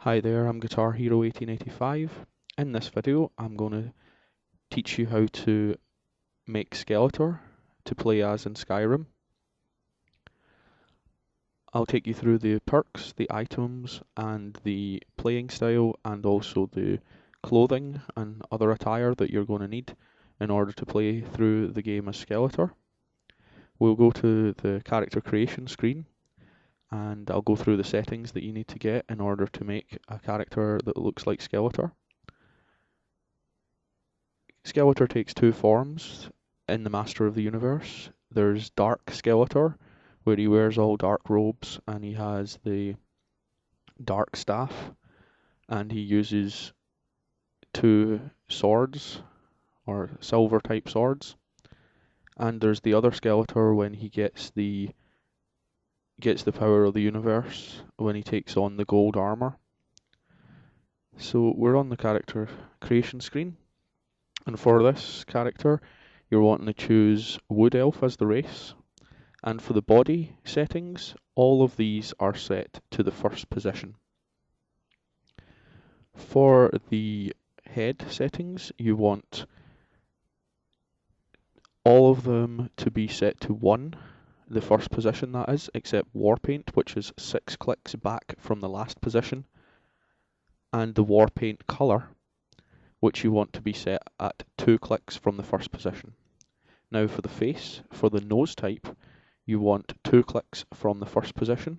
Hi there, I'm Guitar Hero 1885. In this video, I'm going to teach you how to make Skeletor to play as in Skyrim. I'll take you through the perks, the items, and the playing style, and also the clothing and other attire that you're going to need in order to play through the game as Skeletor. We'll go to the character creation screen, and I'll go through the settings that you need to get in order to make a character that looks like Skeletor. Skeletor takes two forms in the Master of the Universe. There's Dark Skeletor, where he wears all dark robes and he has the dark staff, and he uses two swords, or silver type swords. And there's the other Skeletor when he gets the power of the universe, when he takes on the gold armor. So we're on the character creation screen. And for this character, you're wanting to choose Wood Elf as the race. And for the body settings, all of these are set to the first position. For the head settings, you want all of them to be set to 1, the first position that is, except Warpaint, which is 6 clicks back from the last position, and the Warpaint colour, which you want to be set at 2 clicks from the first position. Now for the face, for the nose type, you want 2 clicks from the first position.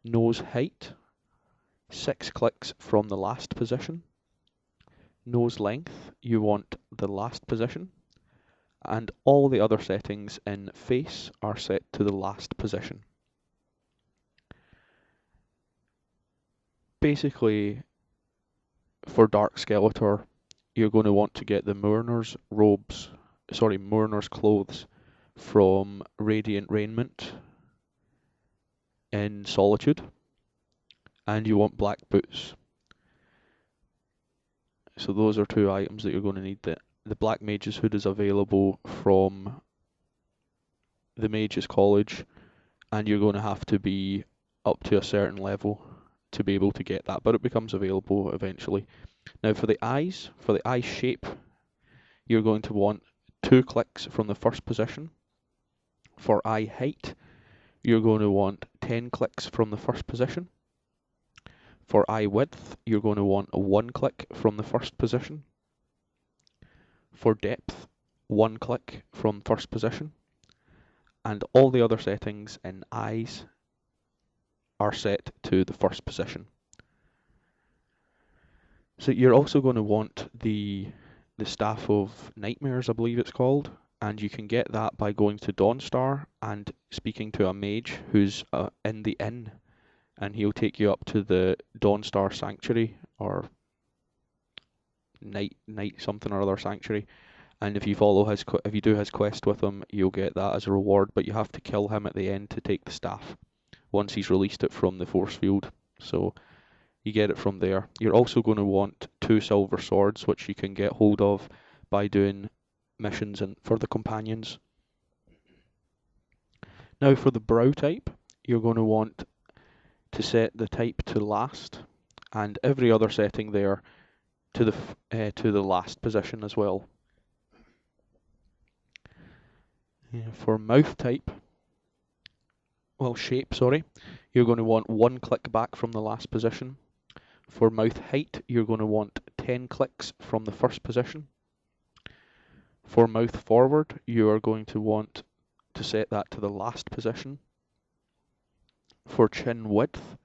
Nose height, 6 clicks from the last position. Nose length, you want the last position. And all the other settings in face are set to the last position. Basically, for Dark Skeletor, you're going to want to get the Mourner's clothes from Radiant Raiment in Solitude, and you want black boots. So those are two items that you're going to need. The Black Mage's Hood is available from the Mage's College, and you're going to have to be up to a certain level to be able to get that, but it becomes available eventually. Now for the eye shape, you're going to want 2 clicks from the first position. For eye height, you're going to want 10 clicks from the first position. For eye width, you're going to want a 1 click from the first position. For depth, 1 click from first position. And all the other settings in eyes are set to the first position. So you're also going to want the Staff of Nightmares, I believe it's called, and you can get that by going to Dawnstar and speaking to a mage who's in the inn, and he'll take you up to the Dawnstar Sanctuary, or night something or other sanctuary, and if you do his quest with him, you'll get that as a reward, but you have to kill him at the end to take the staff once he's released it from the force field. So you get it from there. You're also going to want 2 silver swords, which you can get hold of by doing missions and for the companions. Now for the brow type, you're going to want to set the type to last, and every other setting there to the last position as well. For mouth type, shape, you're going to want 1 click back from the last position. For mouth height, you're going to want 10 clicks from the first position. For mouth forward, you are going to want to set that to the last position. For chin width,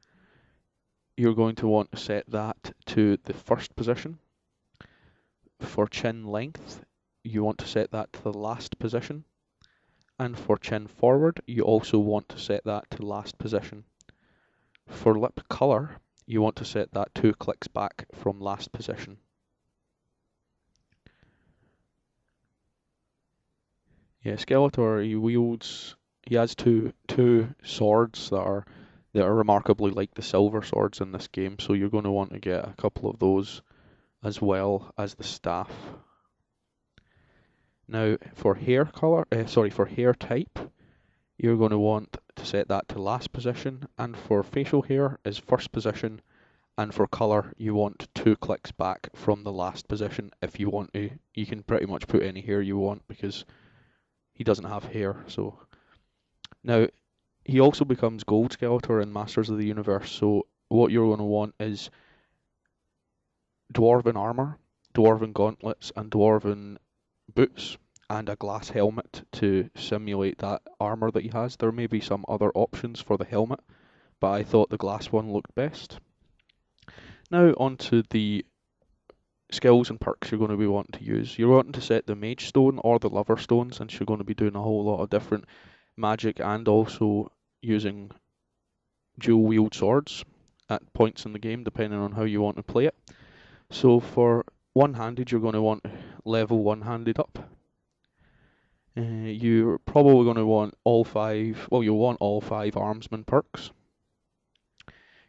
you're going to want to set that to the first position. For chin length, you want to set that to the last position. And for chin forward, you also want to set that to last position. For lip colour, you want to set that 2 clicks back from last position. Yeah, Skeletor, he has two swords that are remarkably like the silver swords in this game, so you're going to want to get a couple of those as well as the staff. Now for hair type, you're going to want to set that to last position, and for facial hair is first position, And for colour, you want 2 clicks back from the last position if you want to. You can pretty much put any hair you want because he doesn't have hair. So now he also becomes Gold Skeletor in Masters of the Universe. So what you're going to want is dwarven armor, dwarven gauntlets, and dwarven boots, and a glass helmet to simulate that armor that he has. There may be some other options for the helmet, but I thought the glass one looked best. Now onto the skills and perks you're going to be wanting to use. You're wanting to set the Mage Stone or the Lover Stone, since you're going to be doing a whole lot of different magic and also using dual wield swords at points in the game, depending on how you want to play it. So for one-handed, you're going to want level one-handed up. You're probably going to want all 5, well, you'll want all 5 armsman perks.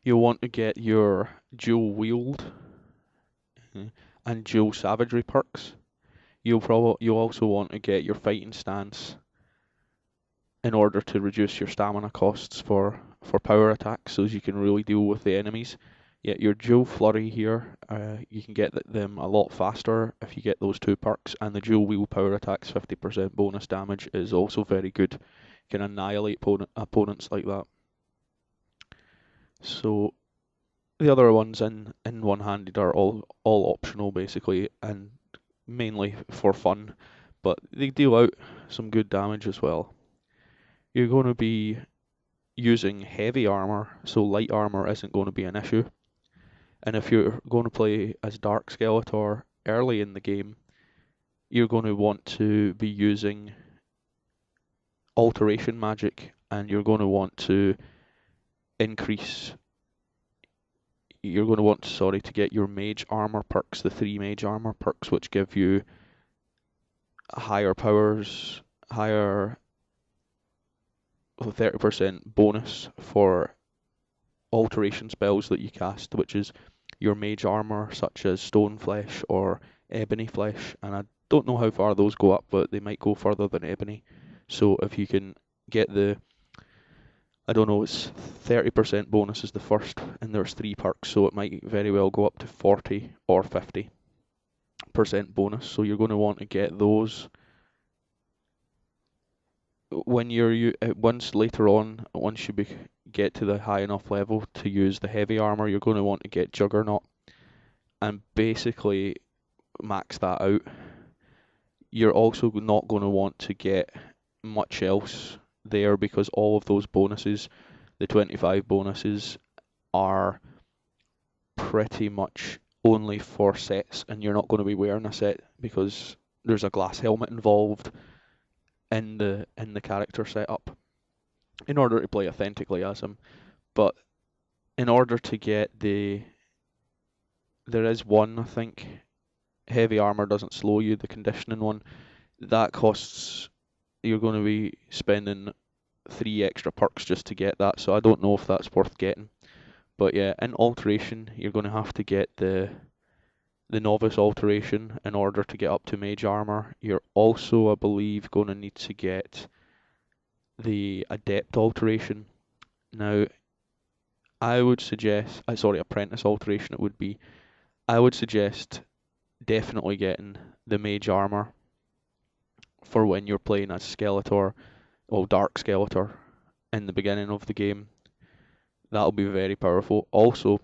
You'll want to get your dual wield and dual savagery perks. You'll also want to get your fighting stance in order to reduce your stamina costs for power attacks, so you can really deal with the enemies. Yet your dual flurry here, you can get them a lot faster if you get those 2 perks, and the dual wheel power attacks 50% bonus damage is also very good. You can annihilate opponents like that. So the other ones in one-handed are all optional basically, and mainly for fun, but they deal out some good damage as well. You're going to be using heavy armor, so light armor isn't going to be an issue. And if you're going to play as Dark Skeletor early in the game, you're going to want to be using alteration magic, and you're going to want to to get your mage armor perks, the 3 mage armor perks, which give you higher powers, higher 30% bonus for alteration spells that you cast, which is your mage armor, such as stone flesh or ebony flesh, and I don't know how far those go up, but they might go further than ebony. So if you can get I don't know, it's 30% bonus is the first, and there's 3 perks, so it might very well go up to 40 or 50% bonus. So you're going to want to get those when once later on, once you get to the high enough level to use the heavy armor, you're going to want to get Juggernaut and basically max that out. You're also not going to want to get much else there, because all of those bonuses, the 25 bonuses, are pretty much only for sets, and you're not going to be wearing a set because there's a glass helmet involved in the character setup in order to play authentically as him. But in order to get there is one, I think, heavy armor doesn't slow you, the conditioning one. That costs, you're going to be spending 3 extra perks just to get that, so I don't know if that's worth getting. But yeah, in alteration, you're going to have to get the novice alteration in order to get up to mage armor. You're also, I believe, going to need to get the adept alteration. Now, I would suggest, apprentice alteration it would be. I would suggest definitely getting the mage armor for when you're playing as Skeletor, or Dark Skeletor, in the beginning of the game. That'll be very powerful. Also,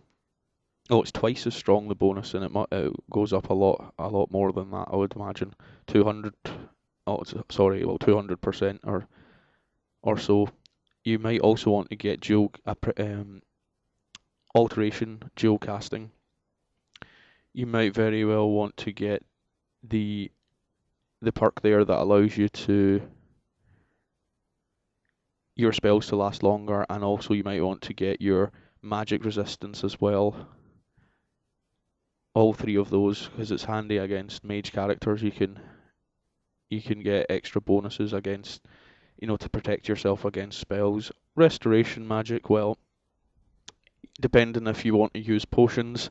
it's twice as strong, the bonus, and it goes up a lot more than that, I would imagine. 200% or so. You might also want to get alteration, dual casting. You might very well want to get the perk there that allows your spells to last longer, and also you might want to get your magic resistance as well. All 3 of those, because it's handy against mage characters. You can get extra bonuses against, to protect yourself against spells. Restoration magic, well, depending if you want to use potions,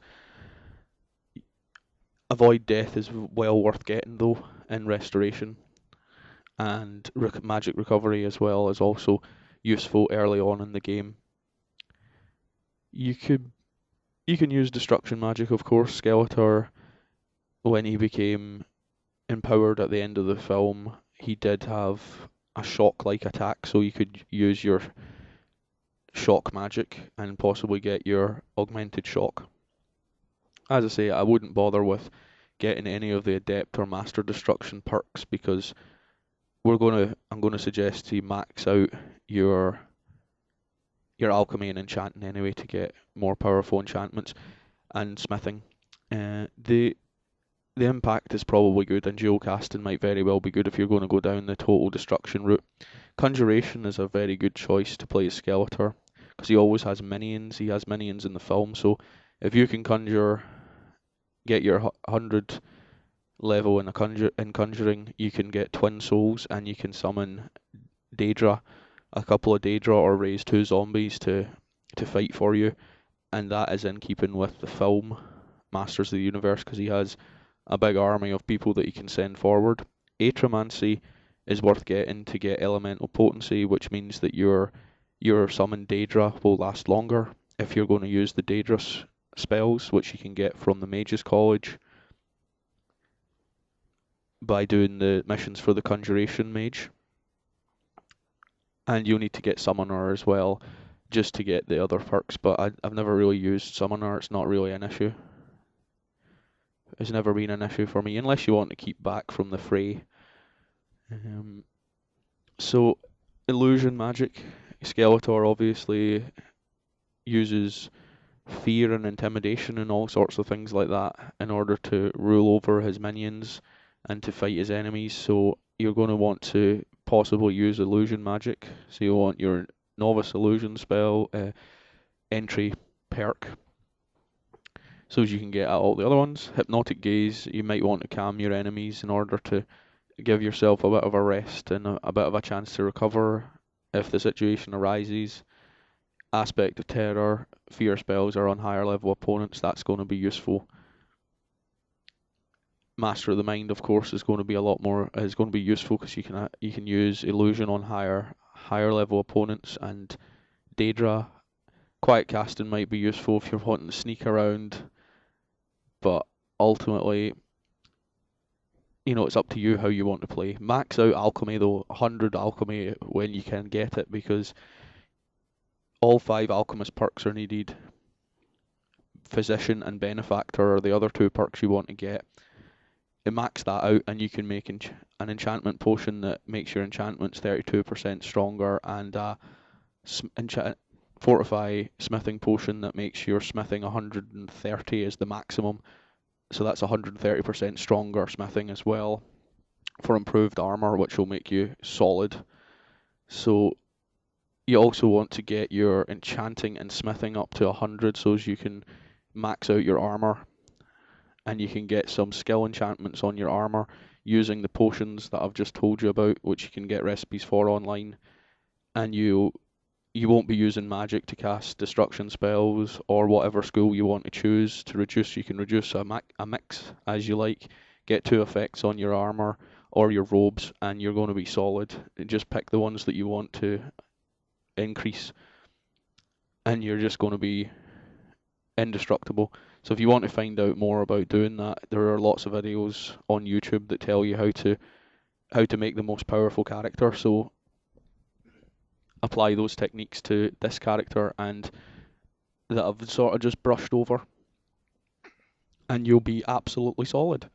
avoid death is well worth getting though in restoration, and magic recovery as well is also useful early on in the game. You could You can use destruction magic, of course. Skeletor, when he became empowered at the end of the film, he did have a shock-like attack, so you could use your shock magic and possibly get your augmented shock. As I say, I wouldn't bother with getting any of the adept or master destruction perks because I'm gonna suggest you max out your alchemy and enchanting anyway to get more powerful enchantments and smithing. The impact is probably good, and dual casting might very well be good if you're going to go down the total destruction route. Conjuration is a very good choice to play as Skeletor because he always has minions. He has minions in the film, so if you can get your 100 level in conjuring, you can get twin souls and you can summon Daedra, a couple of Daedra, or raise 2 zombies to fight for you, and that is in keeping with the film Masters of the Universe because he has a big army of people that he can send forward. Atromancy is worth getting to get elemental potency, which means that your summoned Daedra will last longer if you're going to use the Daedra spells, which you can get from the Mages College by doing the missions for the Conjuration Mage. And you'll need to get Summoner as well, just to get the other perks, but I've never really used Summoner. It's not really an issue. It's never been an issue for me, unless you want to keep back from the fray. So, illusion magic. Skeletor obviously uses fear and intimidation and all sorts of things like that in order to rule over his minions and to fight his enemies. So you're going to want to possibly use illusion magic. So you want your novice illusion spell entry perk, so as you can get at all the other ones. Hypnotic gaze, you might want to calm your enemies in order to give yourself a bit of a rest and a bit of a chance to recover if the situation arises. Aspect of terror, fear spells are on higher level opponents, that's going to be useful. Master of the mind, of course, is going to be useful because you can use illusion on higher level opponents, and Daedra. Quiet casting might be useful if you're wanting to sneak around, but ultimately, it's up to you how you want to play. Max out alchemy though, 100 alchemy when you can get it, because all 5 alchemist perks are needed. Physician and benefactor are the other 2 perks you want to get. Max that out and you can make an enchantment potion that makes your enchantments 32% stronger, and fortify smithing potion that makes your smithing 130 is the maximum. So that's 130% stronger smithing as well for improved armor, which will make you solid. So you also want to get your enchanting and smithing up to 100 so as you can max out your armor, and you can get some skill enchantments on your armor using the potions that I've just told you about, which you can get recipes for online. And you won't be using magic to cast destruction spells or whatever school you want to choose to reduce. You can reduce a mix as you like, get 2 effects on your armor or your robes, and you're going to be solid. Just pick the ones that you want to increase, and you're just going to be indestructible. So if you want to find out more about doing that, there are lots of videos on YouTube that tell you how to make the most powerful character. So apply those techniques to this character and that I've sort of just brushed over, and you'll be absolutely solid.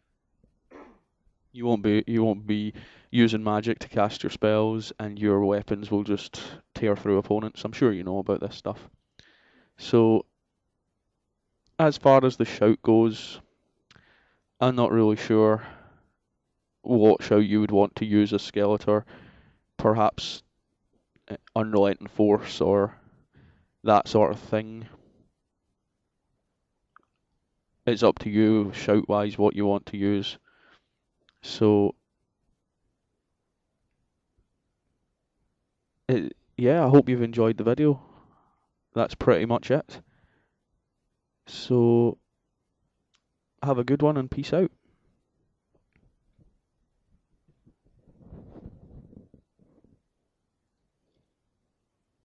You won't be using magic to cast your spells, and your weapons will just tear through opponents. I'm sure you know about this stuff. So as far as the shout goes, I'm not really sure what shout you would want to use as Skeletor. Perhaps Unrelenting Force or that sort of thing. It's up to you, shout-wise, what you want to use. So, yeah, I hope you've enjoyed the video. That's pretty much it. So, have a good one and peace out.